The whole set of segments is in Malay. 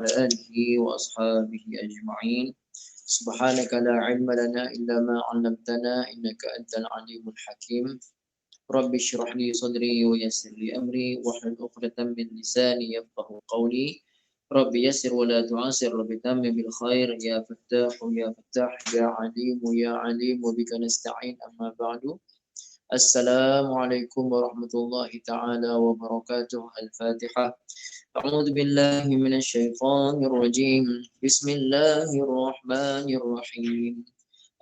آله وأصحابه أجمعين. سبحانك لا علم لنا إلا ما علمتنا إنك أنت العليم الحكيم. رب اشرح لي صدري ويسر لي أمري واحلل عقدة من لساني يفقه قولي. رب يسر ولا تعسر، رب تمم بالخير يا فتاح يا فتاح يا عليم يا عليم وبك نستعين. أما بعد، السلام عليكم ورحمة الله تعالى وبركاته. الفاتحة. أعوذ بالله من الشيطان الرجيم. بسم الله الرحمن الرحيم.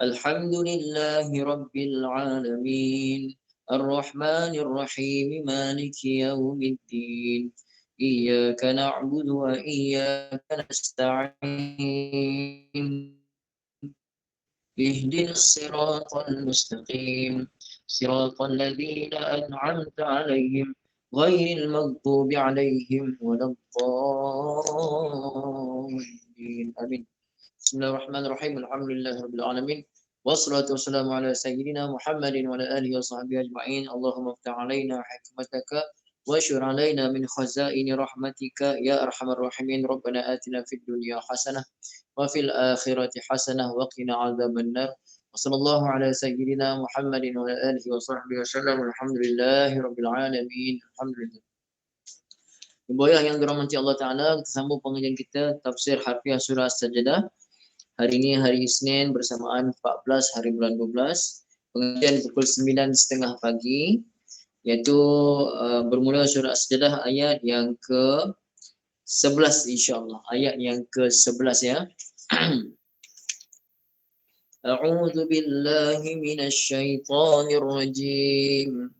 الحمد لله رب العالمين، الرحمن الرحيم، مالك يوم الدين. إياك نعبد وإياك نستعين. اهدنا الصراط المستقيم، صراط الذين أنعمت عليهم غير المغضوب عليهم ولا الضالين. آمين. بسم الله الرحمن الرحيم. الحمد لله رب العالمين، والصلاة والسلام على سيدنا محمد وعلى آله وصحبه أجمعين. اللهم افتح علينا حكمتك واشر علينا من خزائن رحمتك يا أرحم الراحمين. ربنا آتنا في الدنيا حسنة وفي الآخرة حسنة وقنا عذاب النار. وصلى الله على سيدنا محمد وعلى آله وصحبه وسلم. الحمد لله رب العالمين. الحمد لله. Ibu ayah yang dirahmati Allah Ta'ala, kita sambung pengajian kita tafsir harfiah surah As-Sajdah. Hari ini hari Isnin bersamaan 14 hari bulan 12. Pengajian pukul 9.30 pagi, iaitu bermula surah As-Sajdah ayat yang ke-11 insyaAllah. Ayat yang ke-11 ya. A'udzu billahi minasy syaithanir rajim.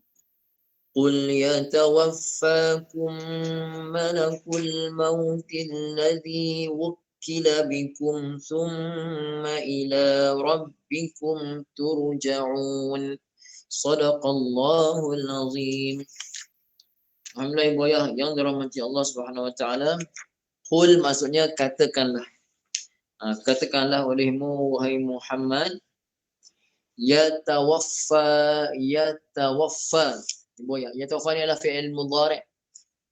قل يتوفاكم ملك الموت الذي وكل بكم ثم إلى ربكم ترجعون. صدق الله العظيم. Alhamdulillah ibu ayah yang dirahmati Allah Subhanahu wa taala. Qul maksudnya katakanlah. Katakanlah olehmu wahai Muhammad, yatawaffa. Ibu ya, yatawaffa ni adalah fi'il mudhari'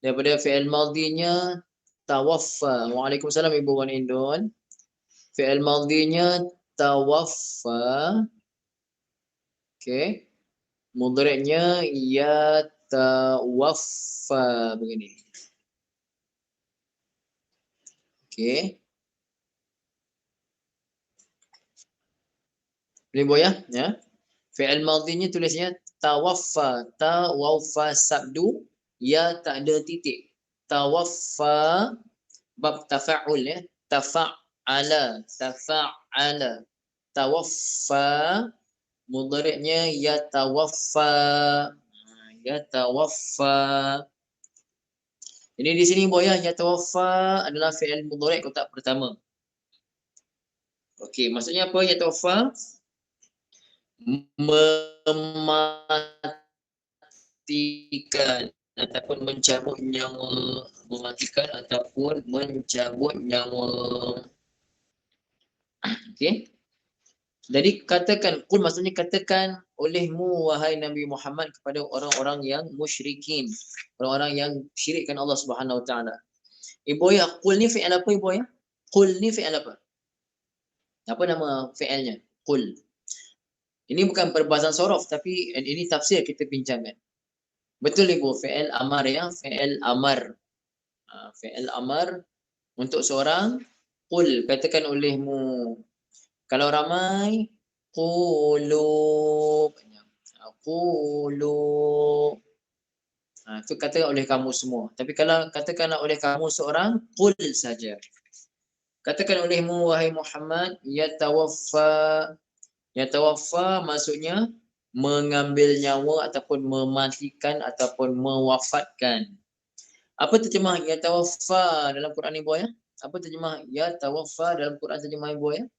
daripada fi'il madhinya tawaffa. Waalaikumsalam Ibu Wan Indon. Fi'il madhinya tawaffa. Okey. Mudhari'nya yatawaffa begini. Okey. Boleh Ibu ya? Ya. Fi'il madhinya tulisnya tawaffa, tawaffa sabdu, ya tak ada titik. Tawaffa bab tafa'ul ya, tafa'ala, tawaffa mudhari'nya yatawaffa, yatawaffa. Jadi di sini boya yatawaffa adalah fi'il mudhari' kotak pertama. Okey, maksudnya apa yatawaffa? Mematikan ataupun mencabut nyawa, mematikan ataupun mencabut nyawa. Okey. Jadi katakan, qul maksudnya katakan olehmu wahai Nabi Muhammad kepada orang-orang yang musyrikin, orang-orang yang syirikkan Allah Subhanahu wa taala. Ibu ya, qul ni fi'il apa ibu ya? Qul ni fi'il apa? Apa nama fi'ilnya? Qul. Ini bukan perbahasan sorof tapi ini tafsir kita bincangkan. Betul ibu, fi'il amar ya, fi'il amar. Fi'il amar untuk seorang, qul, katakan olehmu. Kalau ramai, qulu. Qulu. Itu katakan oleh kamu semua. Tapi kalau katakanlah oleh kamu seorang, qul saja. Katakan olehmu wahai Muhammad, yatawaffa. Yatawaffa maksudnya mengambil nyawa ataupun mematikan ataupun mewafatkan. Apa terjemah yatawaffa dalam Quran ibu ya? Apa terjemah yatawaffa dalam Quran terjemah ibu ya?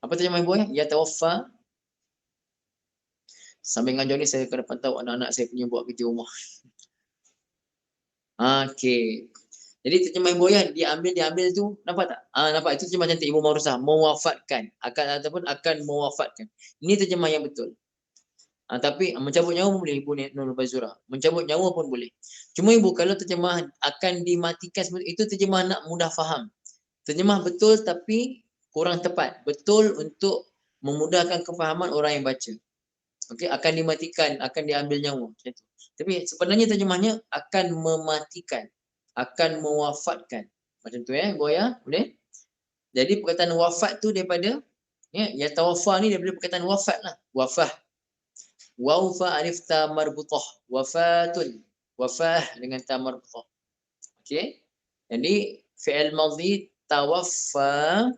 Apa terjemah ibu ya? Yatawaffa. Sambil ngajar ni saya kena pantau anak-anak saya punya buat kerja rumah. Okey. Jadi terjemah ibu ya, diambil tu, nampak tak? Nampak itu terjemah cantik Ibu Marusah, mewafatkan, akan ataupun akan mewafatkan. Ini terjemah yang betul. Tapi mencabut nyawa pun boleh, Ibu Nur Bazura. Mencabut nyawa pun boleh. Cuma Ibu kalau terjemah akan dimatikan itu terjemah nak mudah faham. Terjemah betul tapi kurang tepat. Betul untuk memudahkan kefahaman orang yang baca. Okey, akan dimatikan, akan diambil nyawa. Macam tu. Tapi sebenarnya terjemahnya akan mematikan, akan mewafatkan. Macam tu Ibu Ayah, boleh? Jadi perkataan wafat tu daripada ya tawaffa ni daripada perkataan wafat lah. Wafah. Waufa alif ta marbutah. Wafatun. Wafah dengan ta marbutah. Okey. Jadi fi'il madhi tawaffa,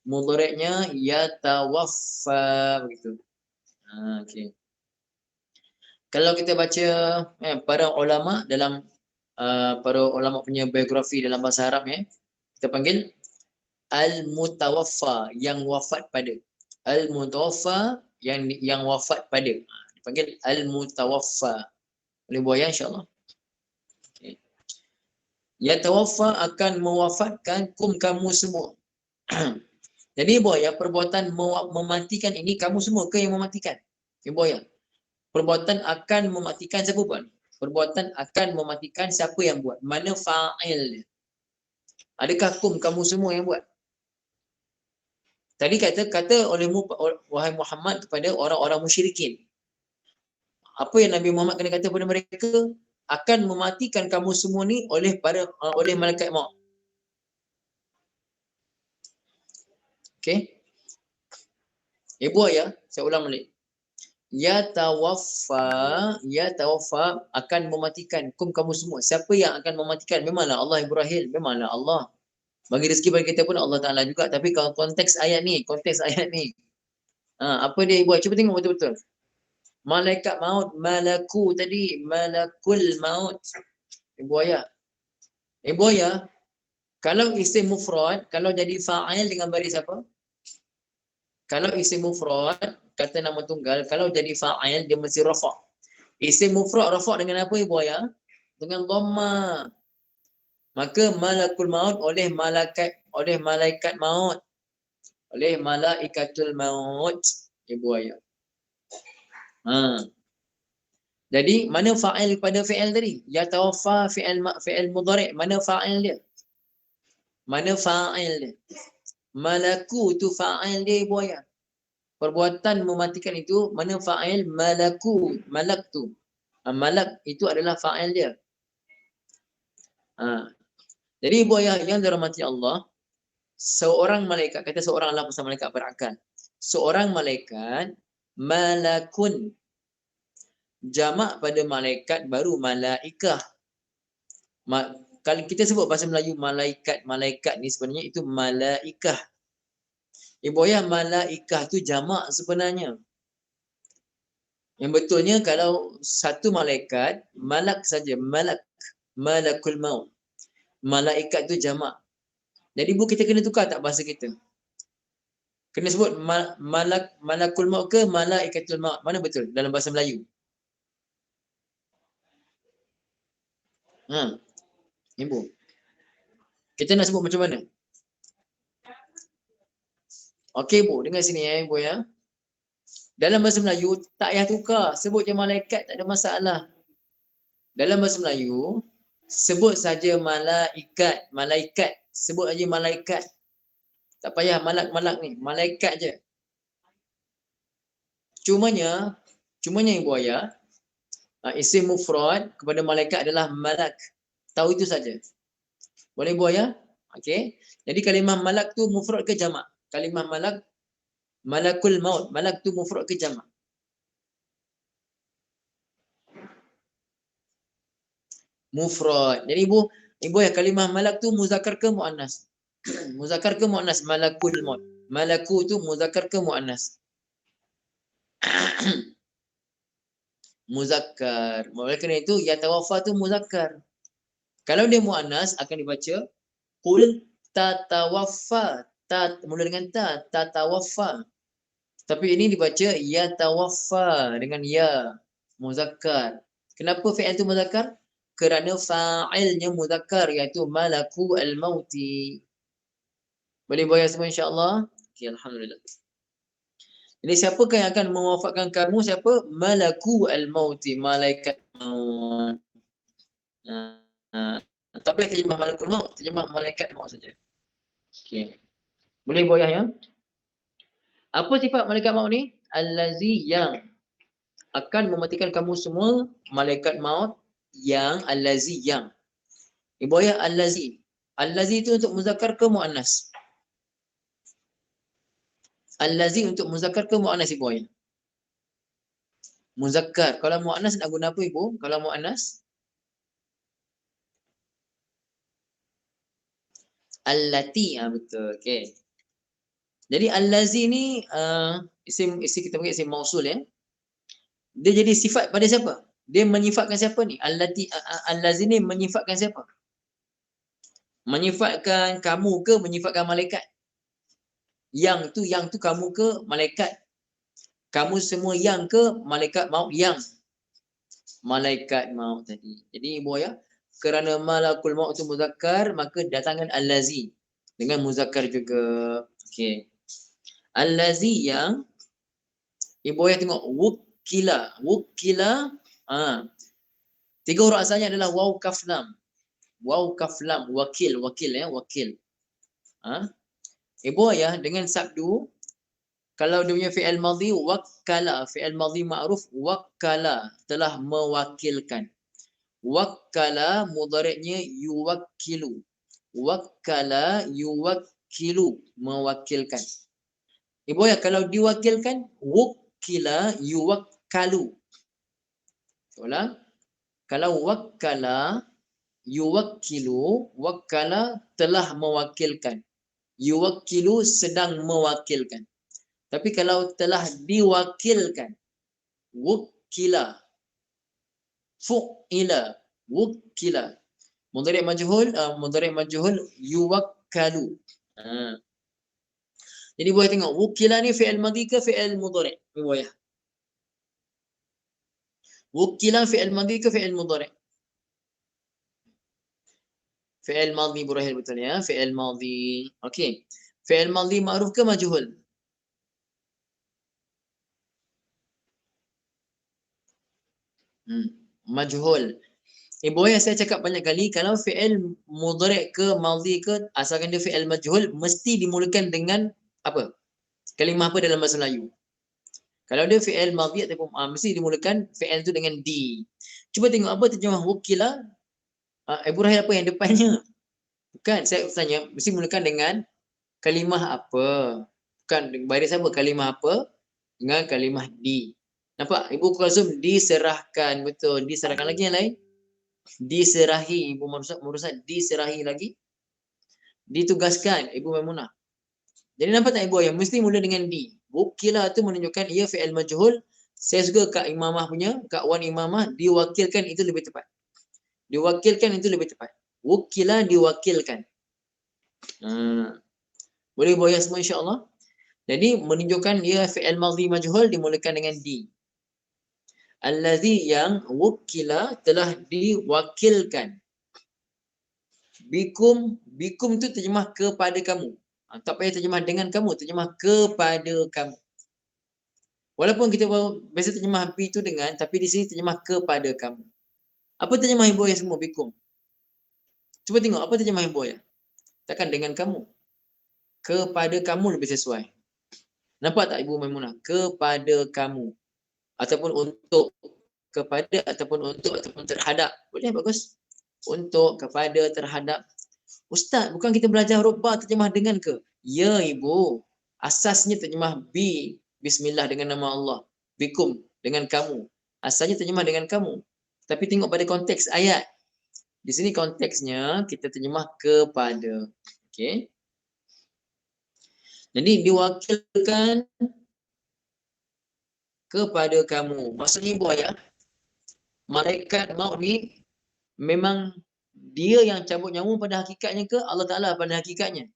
mudhari'nya yatawaffa begitu. Okey. Kalau kita baca para ulama dalam para ulama punya biografi dalam bahasa Arab kita panggil al-mutawaffa, yang wafat pada. Al-mutawaffa yang wafat pada. Dipanggil al-mutawaffa. Boleh buaya insya-Allah. Okay. Yatawaffa akan mewafatkan kamu semua. Jadi buaya perbuatan mematikan ini kamu semua ke yang mematikan? Buaya. Perbuatan akan mematikan siapa buat? Perbuatan akan mematikan siapa yang buat? Mana fa'il dia? Adakah kamu semua yang buat? Tadi kata olehmu wahai Muhammad kepada orang-orang musyrikin. Apa yang Nabi Muhammad kena kata kepada mereka? Akan mematikan kamu semua ni oleh malaikat maut. Okey. Ibu ayah, saya ulang balik. Yatawaffa akan mematikan kamu semua. Siapa yang akan mematikan? Memanglah Allah Ibrahim, memanglah Allah. Bagi rezeki bagi kita pun Allah Taala juga, tapi kalau konteks ayat ni, apa dia Ibu? Cuba tengok betul-betul. Malaikat maut, malakul maut. Ibu ayah, kalau isim mufrad, kalau jadi fa'il dengan baris apa? Kalau isim mufrad, kata nama tunggal, kalau jadi fa'il dia mesti rafa'. Isim mufrad rafa' dengan apa Ibu ayah? Dengan dhamma. Maka malakul maut oleh malaikat maut. Oleh malaikatul maut, Ibu ayah. Jadi mana fa'il pada fi'il tadi? Yatawaffa fi'il mudhari', mana fa'il dia? Mana fa'il dia? Malaku tu fa'il dia Ibu ayah. Perbuatan mematikan itu mana fa'il? Malaku, malak tu. Malak itu adalah fa'il dia. Jadi Ibu ayah yang dirahmati Allah, seorang malaikat, kata seorang Allah pasal malaikat berakal. Seorang malaikat malakun, jamak pada malaikat baru malaikah. Kalau kita sebut bahasa Melayu malaikat ni sebenarnya itu malaikah. Ibu ayah, malaikah tu jamak sebenarnya. Yang betulnya kalau satu malaikat, malak saja, malakul maut. Malaikat tu jamak. Jadi kita kena tukar tak bahasa kita? Kena sebut malakul maut ke malaikatul maut? Mana betul dalam bahasa Melayu? Ibu. Kita nak sebut macam mana? Okey Bu, dengar sini Ibu ya. Dalam bahasa Melayu tak payah tukar, sebut je malaikat tak ada masalah. Dalam bahasa Melayu sebut saja malaikat, sebut aja malaikat. Tak payah malak ni, malaikat je. Cumanya Ibu ayah, isim mufrad kepada malaikat adalah malak. Tahu itu saja. Boleh Ibu ayah? Okey. Jadi kalimah malak tu mufrad ke jamak? Kalimah malakul maut, malak tu mufrad ke jamak? Mufrad. Jadi Ibu ya, kalimah malak tu muzakkar ke muannas? Muzakkar ke muannas? Malakul maut. Malaku tu muzakkar ke muannas? Muzakkar. Oleh kerana itu yatawaffa tu muzakkar. Kalau dia muannas akan dibaca qul tatawaffa. Mula dengan tatawaffa. Tapi ini dibaca yatawaffa dengan ya, muzakkar. Kenapa fi'il tu muzakkar? Kerana fa'ilnya muzakkar, iaitu malaku al-mauti. Boleh bayar semua insya-Allah? Okey, alhamdulillah. Jadi siapakah yang akan mewafatkan kamu? Siapa? Malaku al-mauti, malaikat maut. Tak boleh terjemah malakul maut, terjemah malaikat maut saja. Okey. Boleh boyah ya? Apa sifat malaikat maut ni? Allazi yang akan mematikan kamu semua, malaikat maut yang allazi yang. Boyah allazi. Allazi itu untuk muzakkar ke muannas? Allazi untuk muzakkar ke muannas ibu ayah? Muzakkar. Kalau muannas nak guna apa ibu? Kalau muannas? Allati. Betul. Okey. Jadi allazi ni isim kita panggil isim mausul ya. Dia jadi sifat pada siapa? Dia menyifatkan siapa ni? Allati allazi ni menyifatkan siapa? Menyifatkan kamu ke menyifatkan malaikat? Yang tu kamu ke malaikat? Kamu semua yang ke malaikat maut yang? Malaikat maut tadi. Jadi ibu ayah, kerana malakul maut tu muzakkar, maka datangkan allazi dengan muzakkar juga. Okey. Allazi yang ibu ayah tengok wukila. Wukila, tiga huruf asalnya adalah waw kaf lam. Waw kaf lam, wakil ya, wakil. Ibu ayah dengan sabdu, kalau dia punya fi'il madhi wakkala, fi'il madhi ma'ruf wakkala, telah mewakilkan. Wakkala mudhari'nya yuwakkilu. Wakkala yuwakkilu, mewakilkan. Ibu ayah kalau diwakilkan wukkila yuwakkalu. Ulang. Kalau wakkala yuwakkilu, wakkala telah mewakilkan. Yuwakkilu sedang mewakilkan. Tapi kalau telah diwakilkan, wukkila, fu'ila, wukkila. Mudhari' majhul yuwakkalu. Jadi boleh tengok wukkila ni fi'il madhi ke fi'il mudhari'? Boleh. Wukkila fi'il madhi ke fi'il mudhari'? Fi'il madhi Burahil betul ya, fi'il madhi. Okey. Fi'il madhi ma'ruf ke majhul? Majhul. Ibu ayah saya cakap banyak kali, kalau fi'il mudhari' ke madhi ke, asalkan dia fi'il majhul, mesti dimulakan dengan apa? Kalimah apa dalam bahasa Melayu? Kalau dia fi'il madhi ataupun mesti dimulakan fi'il tu dengan di. Cuba tengok apa terjemah wukila. Ibu Rahil apa yang depannya? Bukan, saya tanya, mesti mulakan dengan kalimah apa? Bukan, baris apa? Kalimah apa? Dengan kalimah di. Nampak? Ibu Kulsum diserahkan. Betul. Diserahkan lagi yang lain. Diserahi. Ibu Merusak diserahi lagi. Ditugaskan. Ibu Maimunah. Jadi nampak tak ibu ayah? Mesti mula dengan di. Wukila tu menunjukkan ia fi'il majhul. Saya suka Kak Imamah punya. Kak Wan Imamah. Diwakilkan itu lebih tepat. Diwakilkan itu lebih tepat. Wukila diwakilkan. Boleh ibu ayah semua insyaAllah. Jadi menunjukkan ia fi'il madhi majhul dimulakan dengan di. Allazi yang wukila telah diwakilkan. Bikum tu terjemah kepada kamu. Tak payah terjemah dengan kamu, terjemah kepada kamu. Walaupun kita biasa terjemah bi tu dengan, tapi di sini terjemah kepada kamu. Apa terjemah ibu ayah semua bikum? Cuba tengok apa terjemah ibu ayah. Takkan dengan kamu. Kepada kamu lebih sesuai. Nampak tak Ibu Maimunah? Kepada kamu. Ataupun untuk. Kepada ataupun untuk ataupun terhadap. Boleh bagus. Untuk, kepada, terhadap. Ustaz, bukan kita belajar huruf ba terjemah dengan ke? Ya ibu. Asasnya terjemah bi. Bismillah dengan nama Allah. Bikum dengan kamu. Asalnya terjemah dengan kamu. Tapi tengok pada konteks ayat. Di sini konteksnya kita terjemah kepada. Okey. Jadi diwakilkan kepada kamu. Maksudnya ibu ayah, malaikat maut ni memang dia yang cabut nyawa pada hakikatnya ke Allah Ta'ala pada hakikatnya?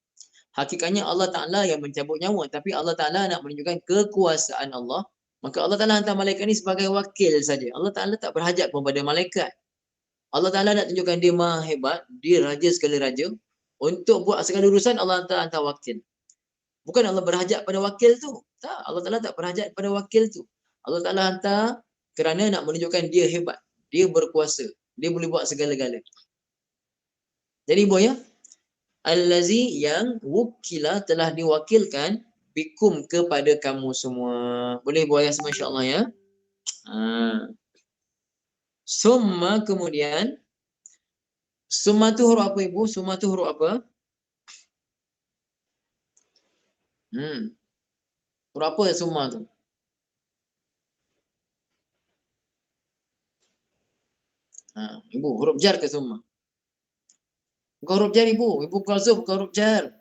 Hakikatnya Allah Ta'ala yang mencabut nyawa. Tapi Allah Ta'ala nak menunjukkan kekuasaan Allah. Maka Allah Ta'ala hantar malaikat ni sebagai wakil saja. Allah Ta'ala tak berhajat kepada malaikat. Allah Ta'ala nak tunjukkan dia maha hebat. Dia raja segala raja. Untuk buat segala urusan Allah Ta'ala hantar wakil. Bukan Allah berhajat pada wakil tu. Tak, Allah Ta'ala tak berhajat pada wakil tu. Allah Ta'ala hantar kerana nak menunjukkan dia hebat. Dia berkuasa. Dia boleh buat segala-gala. Jadi boya, allazi yang wukila telah diwakilkan bikum kepada kamu semua. Boleh buaya semua insya-Allah ya. Summa kemudian, summa tu huruf apa ibu? Summa tu huruf apa? Huruf apa summa tu? Ibu, huruf jar ke summa? Bukan huruf jar ibu. Ibu kalsum bukan huruf jar.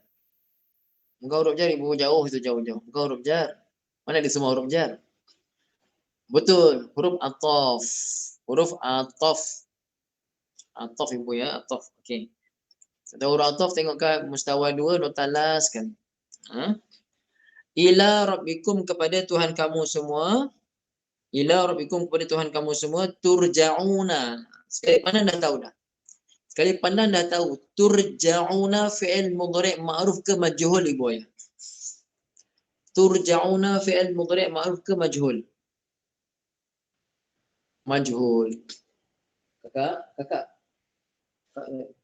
Bukan huruf jar ibu, jauh itu jauh-jauh. Bukan huruf jar. Mana ada semua huruf jar? Betul, huruf ataf. Huruf ataf. Ataf ibu ya, ataf. Okey. Satu huruf ataf tengok ke mustawa 2 nota las kan. Ila rabbikum kepada Tuhan kamu semua. Ila rabbikum kepada Tuhan kamu semua turja'una. Sekali pandang dah tahu dah. Sekali pandang dah tahu turja'una fi'il mudhari' ma'ruf ke majhul ibu ya. Turja'una fi'il mudhari' ma'ruf ke majhul? Majhul.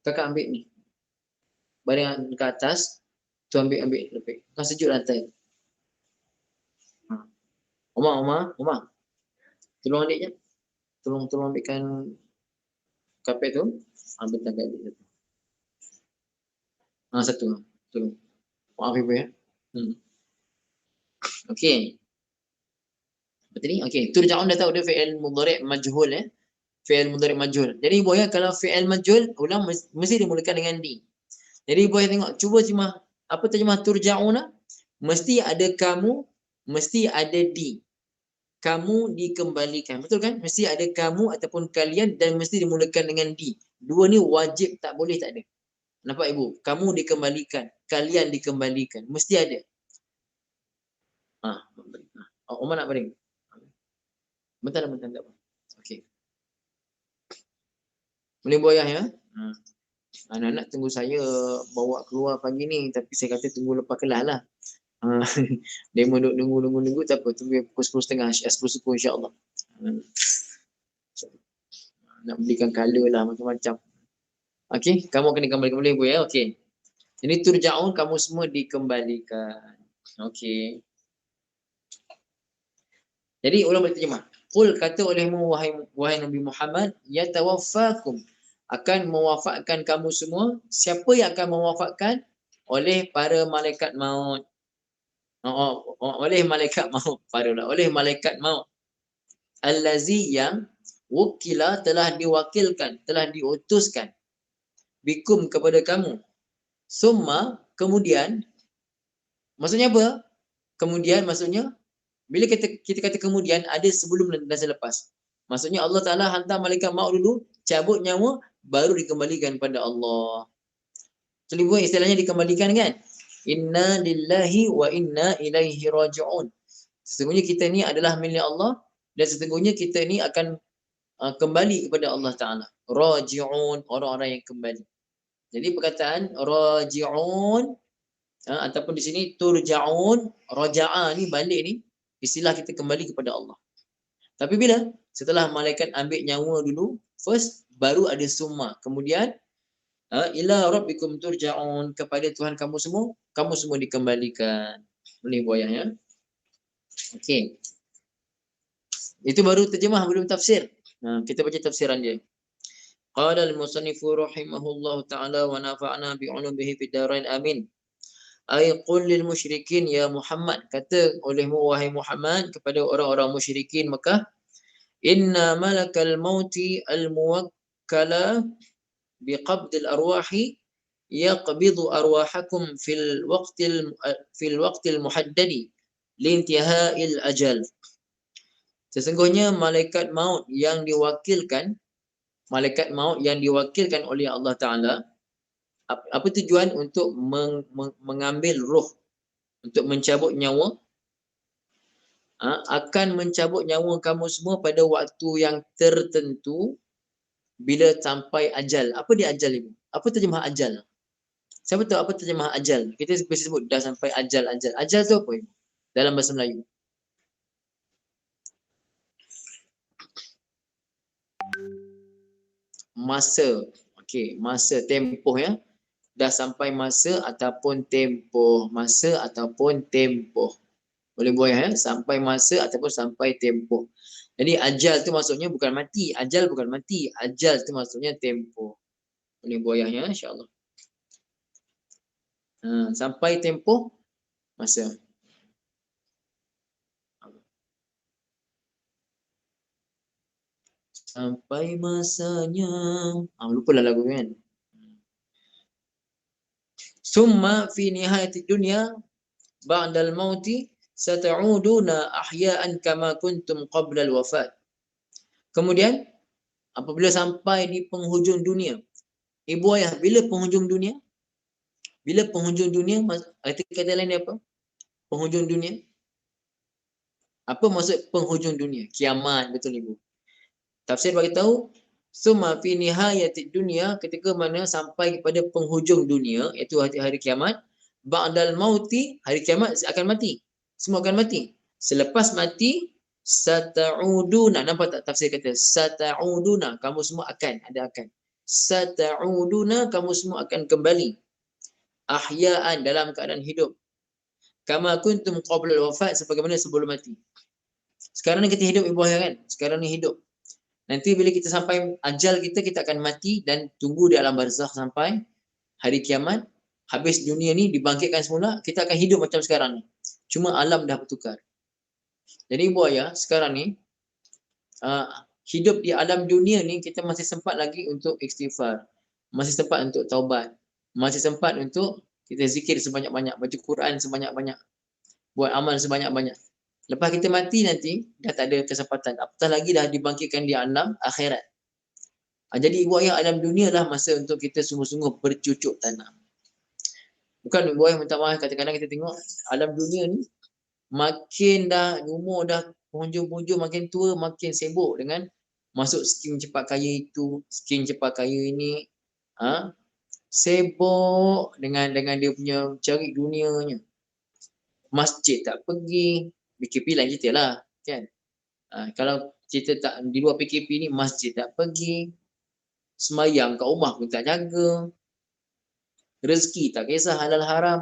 Kakak ambil ni. Baring ke atas, tu ambil lebih. Kan sejuk lantai. Omar. Tolong adik je. Tolong ambilkan kapet tu. Ambil tangga adik satu. Satu. Tolong. Maaf ibu ya. Okey. Betul ni? Okey. Turja'un dah tahu dia fi'il mudhari' majhul ya. Fi'il mudhari' majhul. Jadi ibu ya, kalau fi'il majhul ulang mesti dimulakan dengan di. Jadi ibu ya tengok, cuba terjemah. Apa terjemah turja'una? Mesti ada kamu, mesti ada di. Kamu dikembalikan. Betul kan? Mesti ada kamu ataupun kalian dan mesti dimulakan dengan di. Dua ni wajib, tak boleh tak ada. Nampak ibu? Kamu dikembalikan, kalian dikembalikan. Mesti ada. Omar nak baring? Bentar. Tak apa. Okey. Boleh buat ayah ya? Anak-anak tunggu saya bawa keluar pagi ni, tapi saya kata tunggu lepas kelas lah. Demo nunggu tak apa, tunggu pukul 10.30, 10.10 insya-Allah. Nak belikan color lah macam-macam. Okey, kamu akan dikembalikan, boleh ibu ya? Okey. Jadi turja'un, kamu semua dikembalikan. Okey. Jadi ulama terjemah. Qul, kata olehmu wahai Nabi Muhammad, yatawaffakum, akan mewafatkan kamu semua. Siapa yang akan mewafatkan? Oleh para malaikat maut. Oleh malaikat maut. Oleh malaikat maut. Allazi yang wukila telah diwakilkan, telah diutuskan. Bikum kepada kamu. Summa, kemudian. Maksudnya apa? Kemudian maksudnya, bila kita kata kemudian, ada sebelum dan selepas. Maksudnya Allah Ta'ala hantar malaikat maut dulu, cabut nyawa, baru dikembalikan pada Allah. Jadi buat istilahnya dikembalikan kan? Inna lillahi wa inna ilaihi raji'un. Sesungguhnya kita ni adalah milik Allah dan sesungguhnya kita ni akan kembali kepada Allah Ta'ala. Raji'un, orang-orang yang kembali. Jadi perkataan raji'un ataupun di sini turja'un, raja'a ni balik ni, istilah kita kembali kepada Allah. Tapi bila? Setelah malaikat ambil nyawa dulu, first, baru ada summa. Kemudian, ila rabbikum turja'un, kepada Tuhan kamu semua dikembalikan. Boleh buat ayat ya. Okey. Itu baru terjemah, belum tafsir. Kita baca tafsiran dia. Qala al-musannifu rahimahullahu ta'ala wa nafa'na bi'ulumihi fid darain amin. Ay qul lil musyrikin ya Muhammad, kata olehmu wahai Muhammad kepada orang-orang musyrikin Mekah, inna malakal mauti al-muwakkala biqabdil arwahi yaqbidu arwahakum fil waqtil muhaddadi lintiha'il ajal. Sesungguhnya malaikat maut yang diwakilkan oleh Allah Ta'ala, apa tujuan? Untuk mengambil roh, untuk mencabut nyawa, akan mencabut nyawa kamu semua pada waktu yang tertentu bila sampai ajal. Apa dia ajal ibu? Apa terjemah ajal? Siapa tahu apa terjemah ajal? Kita biasa sebut dah sampai ajal. Ajal tu apa ibu? Dalam bahasa Melayu. Masa. Okey, masa, tempoh ya. Dah sampai masa ataupun tempoh. Masa ataupun tempoh. Boleh buaya ya, sampai masa ataupun sampai tempoh. Jadi ajal tu maksudnya bukan mati. Ajal bukan mati. Ajal tu maksudnya tempoh. Boleh buaya ya, insya-Allah. Sampai tempoh masa. Sampai masanya. Lupa lah lagu kan. Summa fi nihayati dunya ba'dal mauti sata'uduna ahya'an kama kuntum qabla al-wafat. Kemudian apabila sampai di penghujung dunia. Ibu ayah, bila penghujung dunia? Bila penghujung dunia, arti kata lain dia apa? Penghujung dunia. Apa maksud penghujung dunia? Kiamat, betul ibu. Tafsir bagi tahu, summa fi nihayatid dunia, ketika mana sampai kepada penghujung dunia, iaitu hari kiamat, ba'dal mauti, hari kiamat akan mati. Semua akan mati. Selepas mati, sata'uduna, nampak tak tafsir kata? Sata'uduna, kamu semua akan, ada akan. Sata'uduna, kamu semua akan kembali. Ahya'an, dalam keadaan hidup. Kama kuntum qabla al-wafat, sebagaimana sebelum mati. Sekarang ni kita hidup ibu ayah kan? Sekarang ni hidup. Nanti bila kita sampai ajal kita, kita akan mati dan tunggu di alam barzakh sampai hari kiamat. Habis dunia ni dibangkitkan semula, kita akan hidup macam sekarang ni. Cuma alam dah bertukar. Jadi ibu ayah, sekarang ni hidup di alam dunia ni kita masih sempat lagi untuk istighfar. Masih sempat untuk taubat. Masih sempat untuk kita zikir sebanyak-banyak, baca Quran sebanyak-banyak, buat amal sebanyak-banyak. Lepas kita mati nanti, dah tak ada kesempatan. Apatah lagi dah dibangkitkan di alam akhirat. Jadi ibu ayah, alam dunia lah masa untuk kita sungguh-sungguh bercucuk tanam. Bukan ibu ayah minta maaf, kadang-kadang kita tengok alam dunia ni, makin dah umur dah penghujung-penghujung, makin tua, makin sibuk dengan masuk skim cepat kaya itu, skim cepat kaya ini. Sibuk dengan dia punya cari dunianya. Masjid tak pergi, PKP lain cerita lah kan. Kalau cerita tak di luar PKP ni, masjid tak pergi, semayang kat rumah pun tak jaga, rezeki tak kisah halal haram.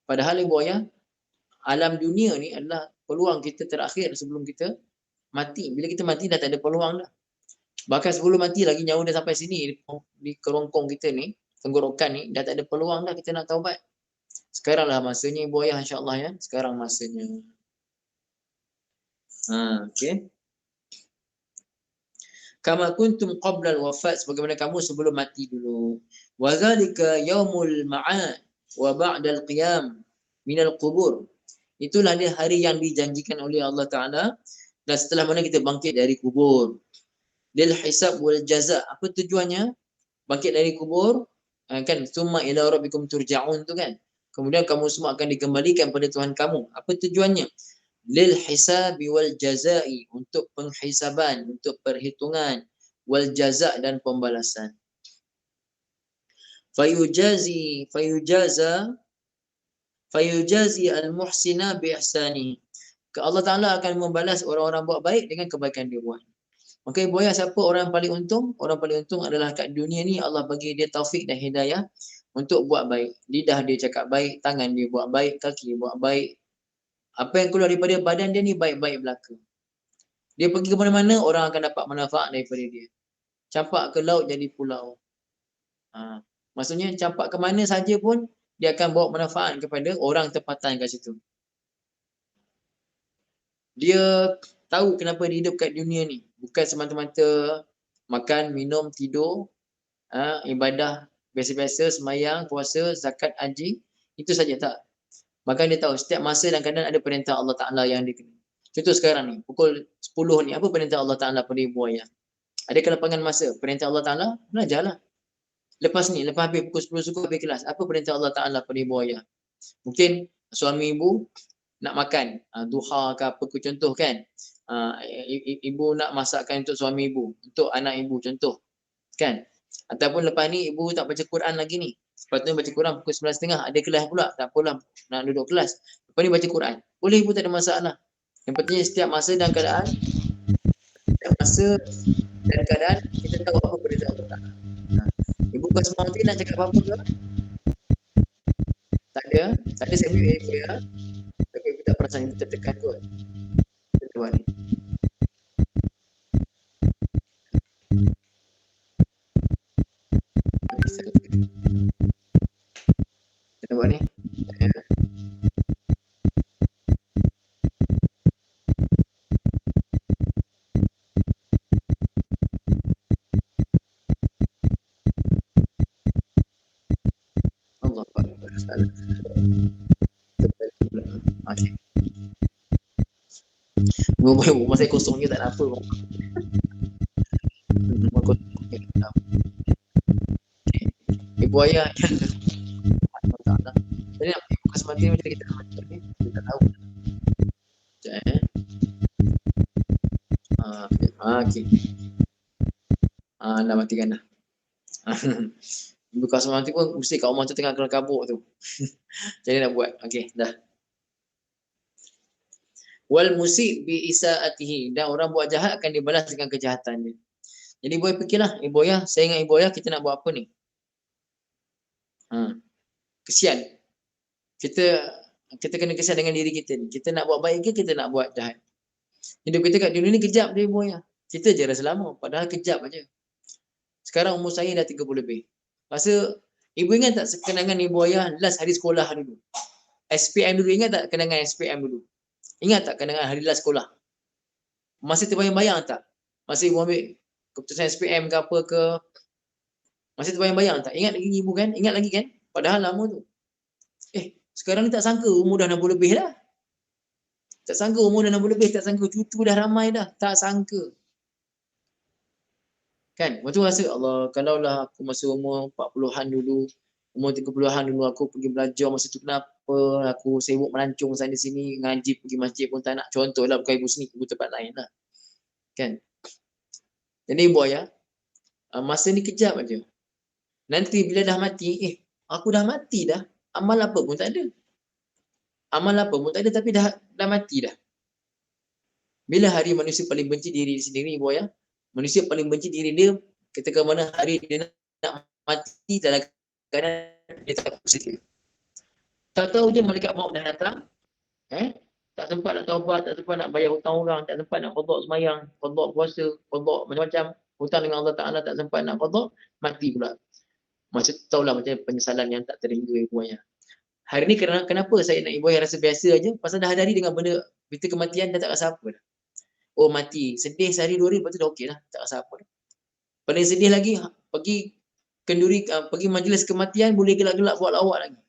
Padahal ibu ayah, alam dunia ni adalah peluang kita terakhir sebelum kita mati. Bila kita mati dah tak ada peluang dah. Bahkan sebelum mati lagi, nyawa dah sampai sini di kerongkong kita ni, tenggorokan ni, dah tak ada peluang dah kita nak taubat. Sekaranglah masanya ibu ayah, insya-Allah ya. Sekarang masanya. Okey. Kama kuntum qabla al-wafat, sebagaimana kamu sebelum mati dulu. Wa zalika yaumul ma'ad wa ba'da al-qiyam min al-qubur. Itulah dia hari yang dijanjikan oleh Allah Taala, dan setelah mana kita bangkit dari kubur. Lil hisab wal jaza. Apa tujuannya? Bangkit dari kubur kan, summa ila rabbikum turja'un tu kan. Kemudian kamu semua akan dikembalikan pada Tuhan kamu. Apa tujuannya? Lil hisabi wal jazai, untuk penghisaban, untuk perhitungan, wal jaza, dan pembalasan. Fayujazi al muhsina bi ihsani. Allah Taala akan membalas orang-orang buat baik dengan kebaikan dia buat. Maka ibu ayah, siapa orang yang paling untung? Orang paling untung adalah kat dunia ni Allah bagi dia taufik dan hidayah untuk buat baik. Lidah dia cakap baik, tangan dia buat baik, kaki buat baik. Apa yang keluar daripada badan dia ni baik-baik belaka. Dia pergi ke mana-mana, orang akan dapat manfaat daripada dia. Campak ke laut jadi pulau. Maksudnya campak ke mana saja pun, dia akan bawa manfaat kepada orang tempatan kat situ. Dia tahu kenapa dia hidup kat dunia ni. Bukan semata-mata makan, minum, tidur, ibadah biasa-biasa, semayang, puasa, zakat, haji. Itu saja tak. Bahkan dia tahu setiap masa dan keadaan ada perintah Allah Ta'ala yang dia kena. Contoh sekarang ni, pukul 10 ni, apa perintah Allah Ta'ala pada ibu ayah? Ada kelapangan masa, perintah Allah Ta'ala, belajarlah. Lepas ni, lepas habis pukul 10 suku habis kelas, apa perintah Allah Ta'ala pada ibu ayah? Mungkin suami ibu nak makan, duha ke apa ke, contoh kan. Ibu nak masakkan untuk suami ibu, untuk anak ibu, contoh kan. Ataupun lepas ni ibu tak baca Quran lagi ni, Sepatutnya baca Quran pukul 11.30, ada kelas pula, tak apalah nak duduk kelas. Lepas ni baca Quran. Boleh pun tak ada masalah. Yang pentingnya setiap masa dan keadaan, kita tahu apa perintah Allah Taala. Ibu Kasmah nanti nak cakap apa-apa ke? Tak ada. Tadi saya beri ibu ya. Tapi ibu tak perasan ibu tertekan kot. Kita buat ni. Kita buat ni. Allah Akbar. Okey. Rumah saya kosong je, tak ada apa. Rumah kosong. Ibu ayah yang jadi nak ibu Kasmah nanti macam kita nak baca ni, kita tak tahu. Sekejap okey. Dah matikan dah. Ibu Kasmah nanti pun mesti kat rumah tu tengah kelam kabut tu. Jadi nak buat. Okey, dah. Wal musib bi isaatihi, dan orang buat jahat akan dibalas dengan kejahatannya. Jadi ibu fikirlah, ibu ayah, saya ingat ibu ayah kita nak buat apa ni? Kesian. Kita kena kesian dengan diri kita ni. Kita nak buat baik ke kita nak buat jahat? Hidup kita kat dunia ni kejap je ibu ayah. Kita je rasa lama, padahal kejap aja. Sekarang umur saya dah 30 lebih. Masa ibu ingat tak kenangan ibu ayah last hari sekolah dulu? SPM dulu, ingat tak kenangan SPM dulu? Ingat tak kenangan hari last sekolah? Masih terbayang-bayang tak? Masih ibu ambil keputusan SPM ke apa ke? Masih terbayang-bayang tak? Ingat lagi ibu kan? Ingat lagi kan? Padahal lama tu. Sekarang ni tak sangka umur dah 60 lebih dah. Tak sangka umur dah 60 lebih, tak sangka cucu dah ramai dah. Tak sangka. Kan? Waktu rasa Allah, kalaulah aku masa umur 40-an dulu, umur 30-an dulu aku pergi belajar masa tu, kenapa aku sibuk melancong sana sini, ngaji pergi masjid pun tak nak. Contohlah, bukan ibu sini, ibu tempat lain lah. Kan? Jadi ibu ayah, masa ni kejap aja. Nanti bila dah mati, aku dah mati dah. Amal apa pun tak ada. Amal apa pun tak ada, tapi dah mati dah. Bila hari manusia paling benci diri sendiri, ibu ayah? Manusia paling benci diri dia ketika mana hari dia nak mati dalam keadaan dia tak positif. Tak tahu je malaikat maut dah datang. Tak sempat nak taubat, tak sempat nak bayar hutang orang, tak sempat nak qada sembahyang, qada puasa, qada macam-macam. Hutang dengan Allah Taala tak sempat nak qada, mati pula. Maksud tahulah macam penyesalan yang tak terhingga ibu ayah. Hari ni kenapa saya nak ibu ayah rasa biasa aja? Pasal dah hadari dengan benda berita kematian dah tak rasa apa dah. Oh mati, sedih sehari dua hari lepas tu dah okey dah, tak rasa apa dah. Paling sedih lagi pergi kenduri, pergi majlis kematian boleh gelak-gelak buat lawak lagi.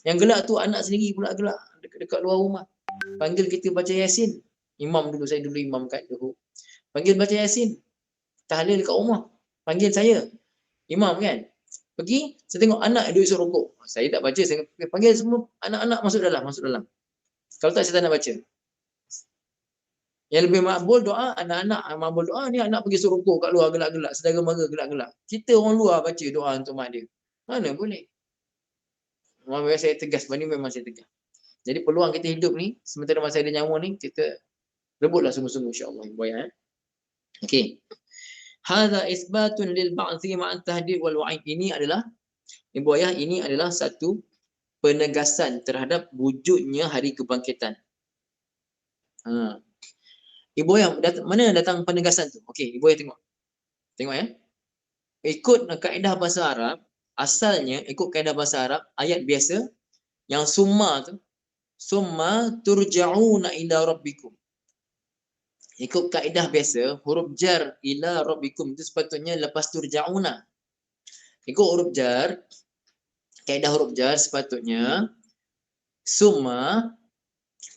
Yang gelak tu anak sendiri pula gelak dekat luar rumah. Panggil kita baca Yasin. Imam dulu, saya dulu imam kat Johor. Panggil baca Yasin. Tahlil kat rumah. Panggil saya. Imam kan. Pergi, saya tengok anak duduk isi rokok. Saya tak baca, saya panggil semua anak-anak masuk dalam. Kalau tak saya tak nak baca. Yang lebih makbul doa, anak-anak makbul doa ni anak pergi suruh rokok kat luar gelak-gelak, saudara mara gelak-gelak. Kita orang luar baca doa untuk mak dia. Mana boleh? Memang saya tegas, ni memang saya tegas. Jadi peluang kita hidup ni, sementara masa ada nyawa ni, kita rebutlah sungguh-sungguh insya-Allah. Okey. Hadza isbatun lil ba'thi ma'at tahdid wal wa'id. Ini adalah ibu ayah, ini adalah satu penegasan terhadap wujudnya hari kebangkitan. Ibu ayah, mana datang penegasan tu? Okey, ibu ayah tengok. Tengok ya. Ikut kaedah bahasa Arab, asalnya ikut kaedah bahasa Arab, ayat biasa yang summa tu, summa turja'una ila rabbikum. Ikut kaedah biasa, huruf jar ila rabbikum itu sepatutnya lepas turja'una. Ikut huruf jar, kaedah huruf jar sepatutnya summa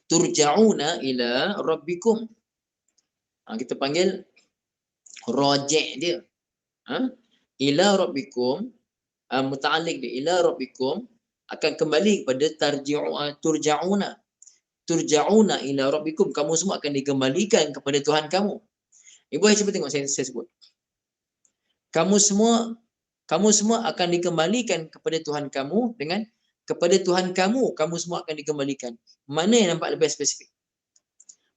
turja'una ila rabbikum. Kita panggil raji' dia. Ila rabbikum, muta'alliq dia ila rabbikum, akan kembali kepada turja'una. Turja'una ila rabbikum, kamu semua akan dikembalikan kepada Tuhan kamu. Ibu ayah cuba tengok saya sebut. Kamu semua Kamu semua akan dikembalikan kepada Tuhan kamu dengan kepada Tuhan kamu semua akan dikembalikan. Mana yang nampak lebih spesifik?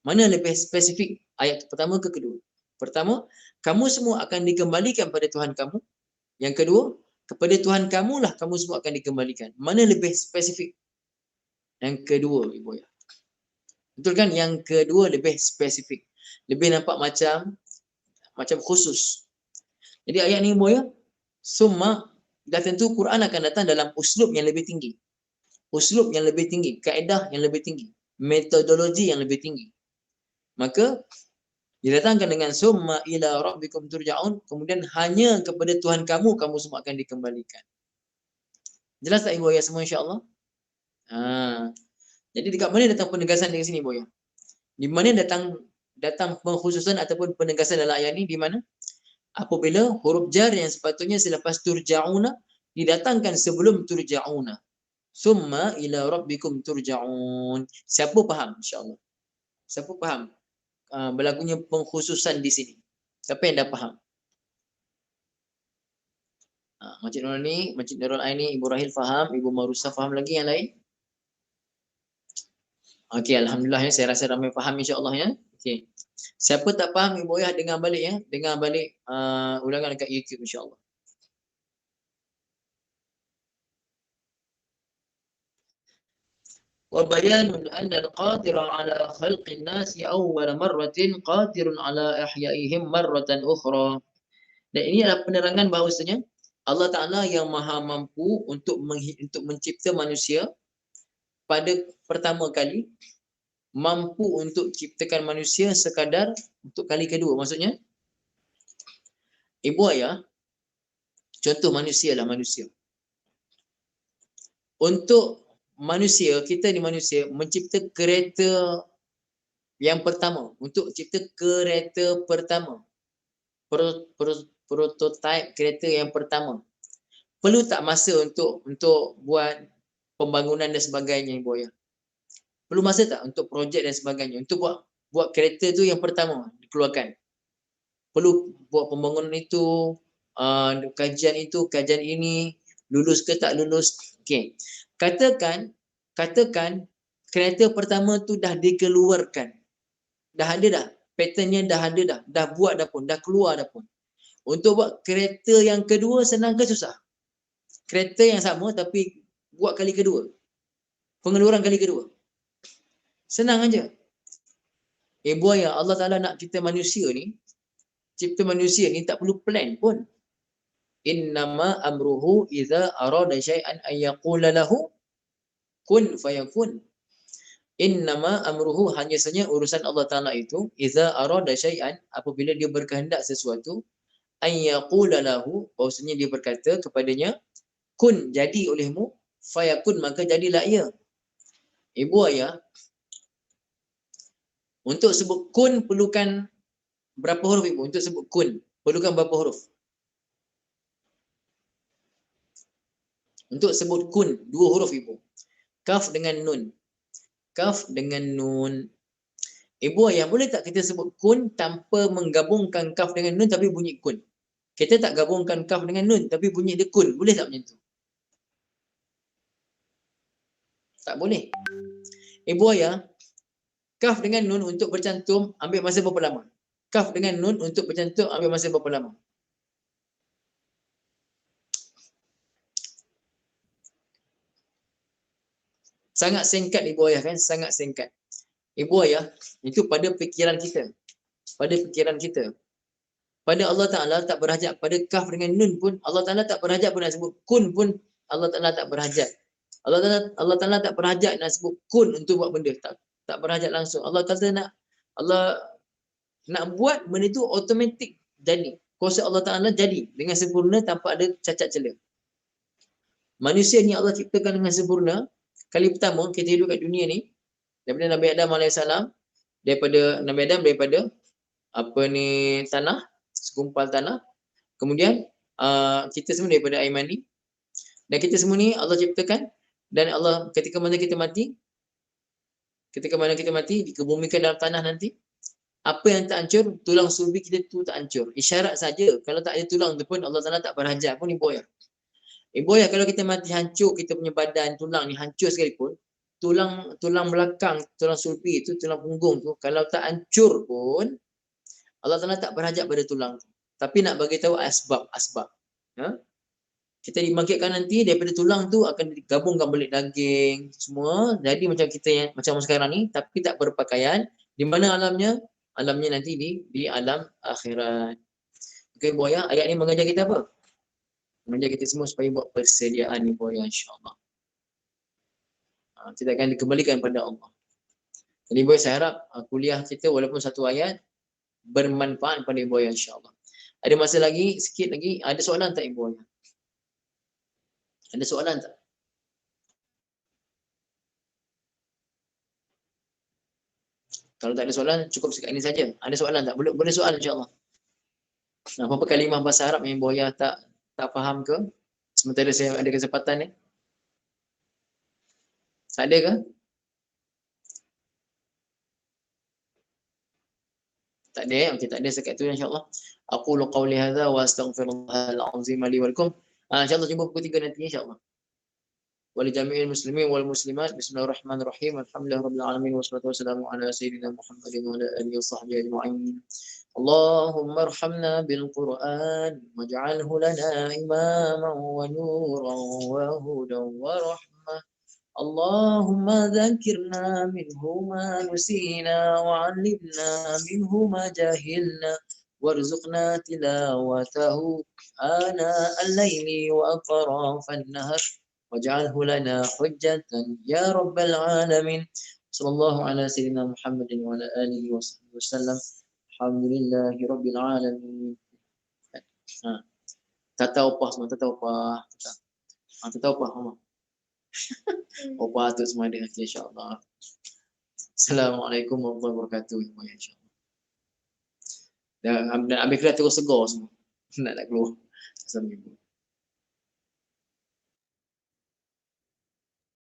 Mana lebih spesifik? Ayat pertama ke kedua? Pertama, kamu semua akan dikembalikan pada Tuhan kamu. Yang kedua, kepada Tuhan kamulah kamu semua akan dikembalikan. Mana lebih spesifik? Yang kedua, Ibu ya. Betul kan? Yang kedua lebih spesifik. Lebih nampak macam khusus. Jadi ayat ni Ibu ya, summa dah tentu Quran akan datang dalam uslub yang lebih tinggi. Uslub yang lebih tinggi, kaedah yang lebih tinggi, metodologi yang lebih tinggi. Maka didatangkan dengan summa ila rabbikum turja'un, kemudian hanya kepada Tuhan kamu semua akan dikembalikan. Jelas tak Ibu ya semua insya-Allah? Jadi dekat mana datang penegasan di sini Ibu ya? Di mana datang pengkhususan ataupun penegasan dalam ayat ni di mana? Apabila huruf jar yang sepatutnya selepas turja'una didatangkan sebelum turja'una. Summa ila rabbikum turja'un. Siapa faham insya-Allah? Siapa faham berlakunya pengkhususan di sini? Siapa yang dah faham? Makcik Nurani, Makcik Nurul Aini, Ibu Rahil faham, Ibu Marusa faham lagi yang lain? Okey, alhamdulillah ya, saya rasa ramai faham insya-Allah ya. Okey. Siapa tak faham Ibu Ayah dengar balik ya, dengar balik ulangan dekat YouTube insya-Allah. وبيان أن القادر على خلق الناس أول مرة قادر على إحيائهم مرة أخرى. Dan ini adalah penerangan bahawasanya Allah Ta'ala yang maha mampu untuk mencipta manusia pada pertama kali, mampu untuk ciptakan manusia sekadar untuk kali kedua. Maksudnya, Ibu Ayah, contoh manusia lah manusia. Untuk manusia, kita ni manusia, mencipta kereta yang pertama. Untuk cipta kereta pertama. Prototype kereta yang pertama. Perlu tak masa untuk buat pembangunan dan sebagainya Ibu Ayah? Perlu masa tak untuk projek dan sebagainya? Untuk buat kereta tu yang pertama dikeluarkan. Perlu buat pembangunan itu, kajian itu, kajian ini, lulus ke tak lulus. Okey. Katakan kereta pertama tu dah dikeluarkan. Dah ada dah. Patternnya dah ada dah. Dah buat dah pun, dah keluar dah pun. Untuk buat kereta yang kedua senang ke susah? Kereta yang sama tapi buat kali kedua. Pengeluaran kali kedua. Senang aja. Ibu Ayah, Allah Ta'ala nak kita manusia ni, cipta manusia ni tak perlu plan pun. Innama amruhu idza arada syai'an ay yaqula lahu kun fayakun. Innama amruhu, hanya saja urusan Allah Ta'ala itu, idza arada syai'an, apabila dia berkehendak sesuatu, ay yaqula lahu, bahawasanya dia berkata kepadanya, kun, jadi olehmu, fayakun, maka jadilah ia. Ibu Ayah, untuk sebut kun perlukan berapa huruf Ibu? Untuk sebut kun perlukan berapa huruf? Untuk sebut kun, 2 huruf Ibu. Kaf dengan nun. Kaf dengan nun. Ibu Ayah, boleh tak kita sebut kun tanpa menggabungkan kaf dengan nun tapi bunyi kun? Kita tak gabungkan kaf dengan nun tapi bunyi dia kun. Boleh tak macam tu? Tak boleh. Ibu Ayah, kaf dengan nun untuk bercantum ambil masa berapa lama? Kaf dengan nun untuk bercantum ambil masa berapa lama? Sangat singkat Ibu Ayah kan? Sangat singkat. Ibu Ayah, itu pada fikiran kita. Pada fikiran kita. Pada Allah Ta'ala tak berhajat. Pada kaf dengan nun pun Allah Ta'ala tak berhajat pun nak sebut kun pun Allah Ta'ala tak berhajat. Allah Ta'ala tak berhajat nak sebut kun untuk buat benda. Tak berhajat langsung. Allah Ta'ala nak buat benda itu automatik jadi. Kuasa Allah Ta'ala jadi dengan sempurna tanpa ada cacat celah. Manusia ni Allah ciptakan dengan sempurna. Kali pertama kita hidup kat dunia ni daripada Nabi Adam AS, daripada tanah, segumpal tanah. Kemudian kita semua daripada air mani. Dan kita semua ni Allah ciptakan, dan Allah ketika mana kita mati dikebumikan dalam tanah nanti. Apa yang tak hancur, tulang sulbi kita tu tak hancur. Isyarat saja. Kalau tak ada tulang tu pun Allah Taala tak berhajat pun ibu ayah. Ibu ayah kalau kita mati hancur kita punya badan tulang ni hancur sekalipun, tulang belakang, tulang sulbi tu, tulang punggung tu kalau tak hancur pun Allah Taala tak berhajat pada tulang tu. Tapi nak bagi tahu asbab. Ha? Kita dibangkitkan nanti daripada tulang tu akan digabungkan balik daging semua jadi macam kita yang macam sekarang ni tapi tak berpakaian. Di mana alamnya? Alamnya nanti di alam akhirat. Okey Bu Ayah, ayat ni mengajar kita apa? Mengajar kita semua supaya buat persediaan ni Bu Ayah, insya-Allah. Kita akan dikembalikan pada Allah. Jadi Bu Ayah, saya harap kuliah kita walaupun satu ayat bermanfaat pada Ibu Ayah, insya-Allah. Ada masa lagi sikit lagi, ada soalan tak Ibu Ayah? Ada soalan tak? Kalau tak ada soalan, cukup sekat ini saja. Ada soalan tak? Boleh soalan insya-Allah. Apa-apa kalimah bahasa Arab yang Ibu Ayah tak faham ke? Sementara saya ada kesempatan ni. Ada ke? Tak ada. Okey, tak ada sekat tu insya-Allah. Aqulu qawli hadza wa astaghfirullahal azim li wa lakum. Insya-Allah jumpa pukul 3 nanti insya-Allah. ولجميع المسلمين والمسلمات بسم الله الرحمن الرحيم الحمد لله رب العالمين والصلاة والسلام على سيدنا محمد وعلى آله وصحبه أجمعين اللهم ارحمنا بالقرآن واجعله لنا إماما ونورا وهدى ورحمة اللهم ذكرنا منه ما نسينا وعلمنا منه ما جهلنا وارزقنا تلاوته آناء الليل وأطراف النهر واجعله لنا حجة يا رب العالمين صلى الله على سيدنا محمد وعلى آله وصحبه وسلم الحمد لله رب العالمين. Tak tahu apa semua, tak tahu apa. Tak tahu apa semua. Apa tu semua ada nanti insya-Allah. Assalamualaikum warahmatullahi wabarakatuh. Insya-Allah. Dan ambil kereta terus segar semua. Nak keluar. Assalamualaikum.